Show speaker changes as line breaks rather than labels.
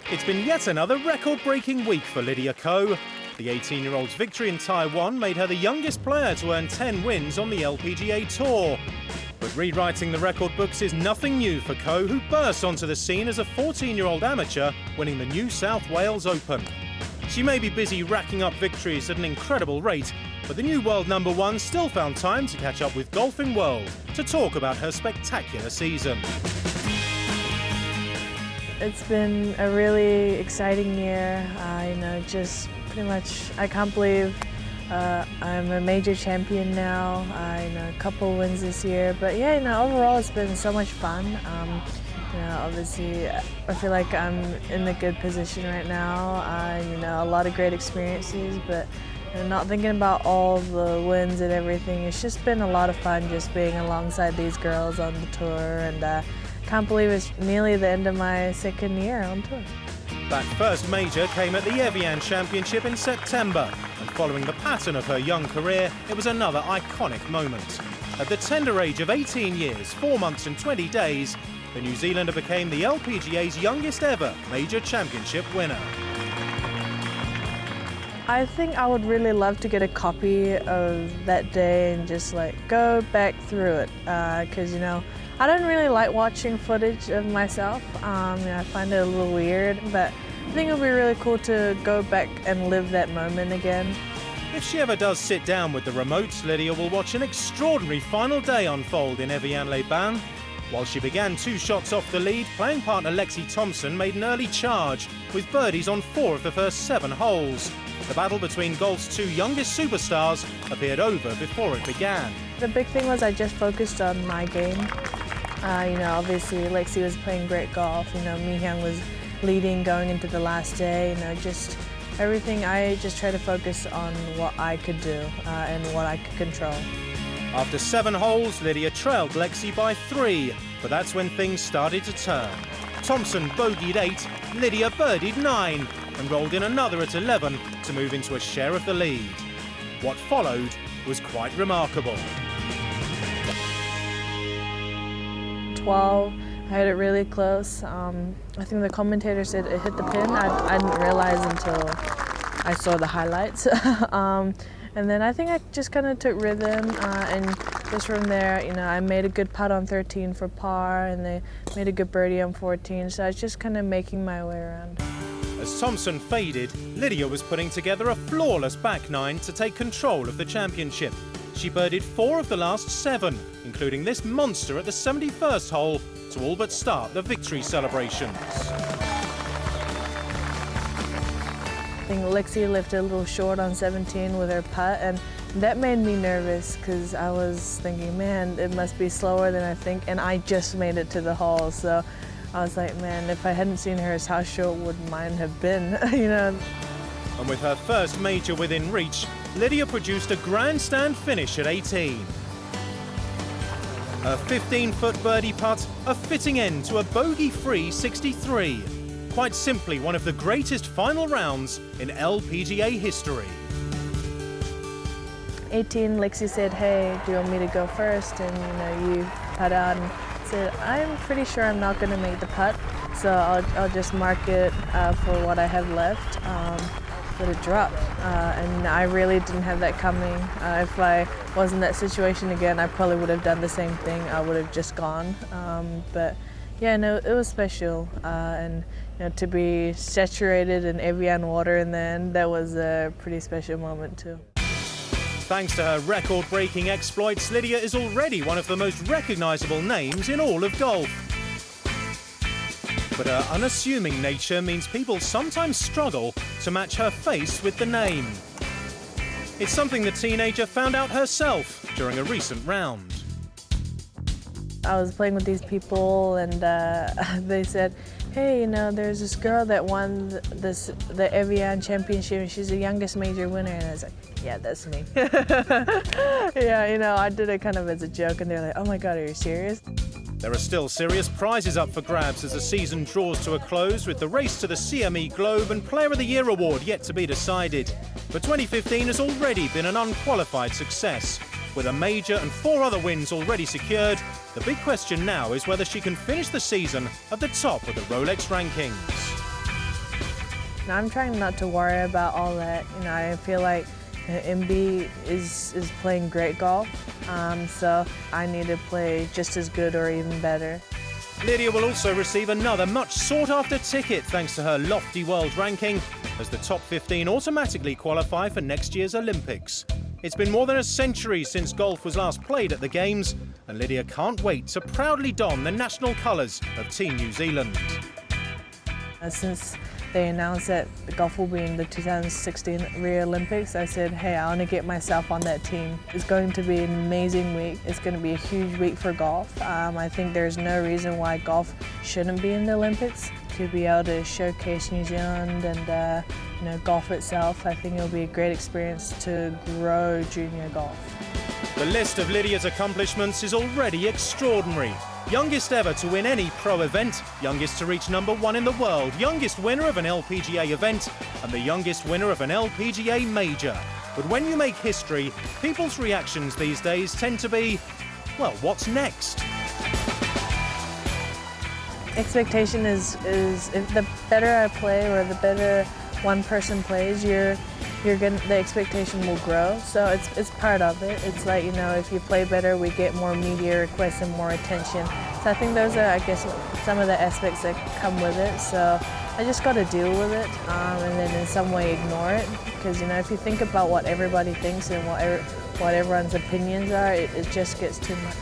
It's been yet another record-breaking week for Lydia Ko. The 18-year-old's victory in Taiwan made her the youngest player to earn 10 wins on the LPGA Tour. But rewriting the record books is nothing new for Ko, who burst onto the scene as a 14-year-old amateur, winning the New South Wales Open. She may be busy racking up victories at an incredible rate, but the new world number one still found time to catch up with Golfing World to talk about her spectacular season.
It's been a really exciting year. Just pretty much, I can't believe I'm a major champion now. A couple wins this year, but yeah, overall it's been so much fun. Obviously, I feel like I'm in a good position right now. A lot of great experiences, but not thinking about all the wins and everything. It's just been a lot of fun just being alongside these girls on the tour, and can't believe it's nearly the end of my second year on tour.
That first major came at the Evian Championship in September, and following the pattern of her young career, it was another iconic moment. At the tender age of 18 years, 4 months and 20 days, the New Zealander became the LPGA's youngest ever major championship winner.
I think I would really love to get a copy of that day and just go back through it, because I don't really like watching footage of myself. I find it a little weird, but I think it would be really cool to go back and live that moment again.
If she ever does sit down with the remote, Lydia will watch an extraordinary final day unfold in Evian-les-Bains. While she began 2 shots off the lead, playing partner Lexi Thompson made an early charge with birdies on 4 of the first 7 holes. The battle between golf's 2 youngest superstars appeared over before it began.
The big thing was I just focused on my game. Obviously Lexi was playing great golf. Mi-hyung was leading going into the last day. Just everything. I just tried to focus on what I could do and what I could control.
After 7 holes, Lydia trailed Lexi by 3, but that's when things started to turn. Thompson bogeyed 8, Lydia birdied 9, and rolled in another at 11 to move into a share of the lead. What followed was quite remarkable.
12, I had it really close. I think the commentator said it hit the pin. I didn't realize until I saw the highlights. And then I think I just kind of took rhythm, and just from there, I made a good putt on 13 for par, and they made a good birdie on 14, so I was just kind of making my way around.
As Thompson faded, Lydia was putting together a flawless back 9 to take control of the championship. She birdied 4 of the last 7, including this monster at the 71st hole, to all but start the victory celebrations.
I think Lexi left a little short on 17 with her putt, and that made me nervous because I was thinking, man, it must be slower than I think, and I just made it to the hole, so I was like, man, if I hadn't seen hers, how short would mine have been,
And with her first major within reach, Lydia produced a grandstand finish at 18. Her 15-foot birdie putt, a fitting end to a bogey-free 63. Quite simply, one of the greatest final rounds in LPGA history.
18, Lexi said, hey, do you want me to go first? And you putt out, and said, I'm pretty sure I'm not going to make the putt, so I'll just mark it for what I have left. But it dropped, and I really didn't have that coming. If I was in that situation again, I probably would have done the same thing. I would have just gone. But yeah, no, it was special, and to be saturated in Evian water in the end, that was a pretty special moment too.
Thanks to her record-breaking exploits, Lydia is already one of the most recognisable names in all of golf. But her unassuming nature means people sometimes struggle to match her face with the name. It's something the teenager found out herself during a recent round.
I was playing with these people, and they said, hey, there's this girl that won the Evian Championship, and she's the youngest major winner. And I was like, yeah, that's me. Yeah, I did it kind of as a joke, and they're like, oh my God, are you serious?
There are still serious prizes up for grabs as the season draws to a close, with the race to the CME Globe and Player of the Year award yet to be decided. But 2015 has already been an unqualified success. With a major and 4 other wins already secured, the big question now is whether she can finish the season at the top of the Rolex Rankings.
I'm trying not to worry about all that. I feel like MB is playing great golf, so I need to play just as good or even better.
Lydia will also receive another much sought-after ticket thanks to her lofty world ranking, as the top 15 automatically qualify for next year's Olympics. It's been more than a century since golf was last played at the Games, and Lydia can't wait to proudly don the national colours of Team New Zealand.
Since they announced that golf will be in the 2016 Rio Olympics, I said, hey, I want to get myself on that team. It's going to be an amazing week. It's going to be a huge week for golf. I think there's no reason why golf shouldn't be in the Olympics. To be able to showcase New Zealand and golf itself, I think it'll be a great experience to grow junior golf.
The list of Lydia's accomplishments is already extraordinary. Youngest ever to win any pro event, youngest to reach #1 in the world, youngest winner of an LPGA event, and the youngest winner of an LPGA major. But when you make history, people's reactions these days tend to be, well, what's next?
Expectation is if the better I play or the better one person plays, the expectation will grow. So it's part of it. It's like, if you play better, we get more media requests and more attention. So I think those are, I guess, some of the aspects that come with it. So I just got to deal with it and then in some way ignore it. Because, if you think about what everybody thinks and what everyone's opinions are, it just gets too much.